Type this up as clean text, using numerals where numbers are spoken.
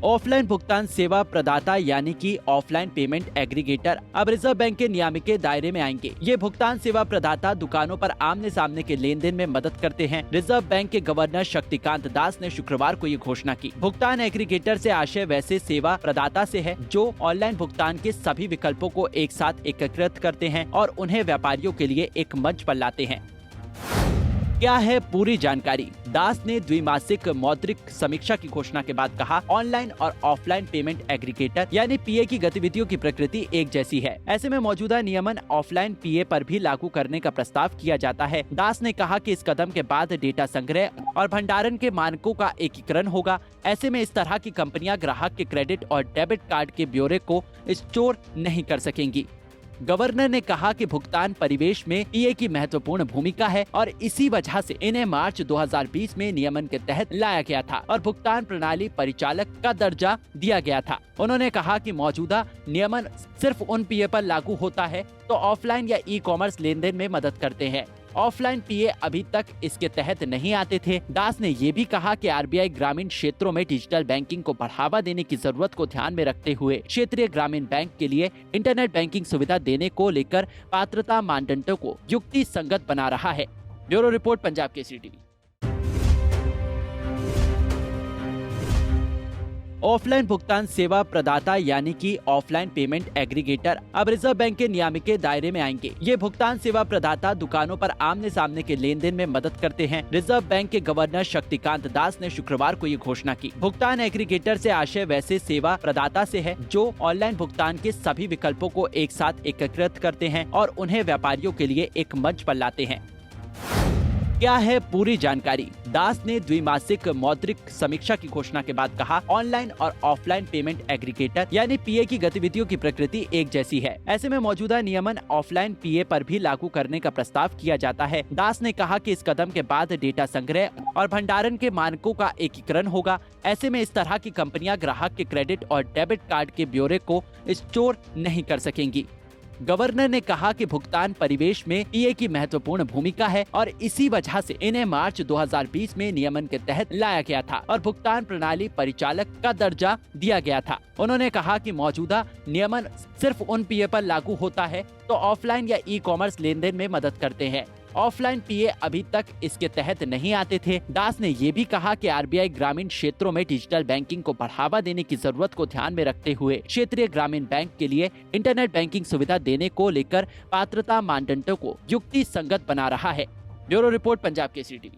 Offline भुगतान सेवा प्रदाता यानी कि ऑफलाइन पेमेंट एग्रीगेटर अब रिजर्व बैंक के नियामक के दायरे में आएंगे। ये भुगतान सेवा प्रदाता दुकानों पर आमने सामने के लेन देन में मदद करते हैं। रिजर्व बैंक के गवर्नर शक्तिकांत दास ने शुक्रवार को ये घोषणा की। भुगतान एग्रीगेटर से आशय वैसे सेवा प्रदाता से है जो ऑनलाइन भुगतान के सभी विकल्पों को एक साथ एकीकृत करते हैं और उन्हें व्यापारियों के लिए एक मंच पर लाते हैं। क्या है पूरी जानकारी? दास ने द्विमासिक मौद्रिक समीक्षा की घोषणा के बाद कहा, ऑनलाइन और ऑफलाइन पेमेंट एग्रीगेटर यानी पीए की गतिविधियों की प्रकृति एक जैसी है। ऐसे में मौजूदा नियमन ऑफलाइन पीए पर भी लागू करने का प्रस्ताव किया जाता है। दास ने कहा कि इस कदम के बाद डेटा संग्रह और भंडारण के मानकों का एकीकरण होगा। ऐसे में इस तरह की कंपनियां ग्राहक के क्रेडिट और डेबिट कार्ड के ब्यौरे को स्टोर नहीं कर सकेंगी। गवर्नर ने कहा कि भुगतान परिवेश में पीए की महत्वपूर्ण भूमिका है और इसी वजह से इन्हें मार्च 2020 में नियमन के तहत लाया गया था और भुगतान प्रणाली परिचालक का दर्जा दिया गया था। उन्होंने कहा कि मौजूदा नियमन सिर्फ उन पीए पर लागू होता है तो ऑफलाइन या ई कॉमर्स लेन देन में मदद करते हैं। ऑफलाइन पीए अभी तक इसके तहत नहीं आते थे। दास ने ये भी कहा कि आरबीआई ग्रामीण क्षेत्रों में डिजिटल बैंकिंग को बढ़ावा देने की जरूरत को ध्यान में रखते हुए क्षेत्रीय ग्रामीण बैंक के लिए इंटरनेट बैंकिंग सुविधा देने को लेकर पात्रता मानदंडों को युक्ति संगत बना रहा है। Bureau report, Punjab Kesari TV. Offline भुगतान सेवा प्रदाता यानी कि ऑफलाइन पेमेंट एग्रीगेटर अब रिजर्व बैंक के नियामक के दायरे में आएंगे। ये भुगतान सेवा प्रदाता दुकानों पर आमने सामने के लेन देन में मदद करते हैं। रिजर्व बैंक के गवर्नर शक्तिकांत दास ने शुक्रवार को ये घोषणा की। भुगतान एग्रीगेटर से आशय वैसे सेवा प्रदाता से है जो ऑनलाइन भुगतान के सभी विकल्पों को एक साथ एकीकृत करते हैं और उन्हें व्यापारियों के लिए एक मंच पर लाते हैं। क्या है पूरी जानकारी? दास ने द्विमासिक मौद्रिक समीक्षा की घोषणा के बाद कहा, ऑनलाइन और ऑफलाइन पेमेंट एग्रीगेटर यानी पीए की गतिविधियों की प्रकृति एक जैसी है। ऐसे में मौजूदा नियमन ऑफलाइन पीए पर भी लागू करने का प्रस्ताव किया जाता है। दास ने कहा कि इस कदम के बाद डेटा संग्रह और भंडारण के मानकों का एकीकरण होगा। ऐसे में इस तरह की कंपनियां ग्राहक के क्रेडिट और डेबिट कार्ड के ब्यौरे को स्टोर नहीं कर सकेंगी। गवर्नर ने कहा कि भुगतान परिवेश में पीए की महत्वपूर्ण भूमिका है और इसी वजह से इन्हें मार्च 2020 में नियमन के तहत लाया गया था और भुगतान प्रणाली परिचालक का दर्जा दिया गया था। उन्होंने कहा कि मौजूदा नियमन सिर्फ उन पीए पर लागू होता है तो ऑफलाइन या ई कॉमर्स लेन देन में मदद करते हैं। ऑफलाइन पीए अभी तक इसके तहत नहीं आते थे। दास ने ये भी कहा कि आरबीआई ग्रामीण क्षेत्रों में डिजिटल बैंकिंग को बढ़ावा देने की जरूरत को ध्यान में रखते हुए क्षेत्रीय ग्रामीण बैंक के लिए इंटरनेट बैंकिंग सुविधा देने को लेकर पात्रता मानदंडों को युक्ति संगत बना रहा है। Bureau report, Punjab Kesari TV.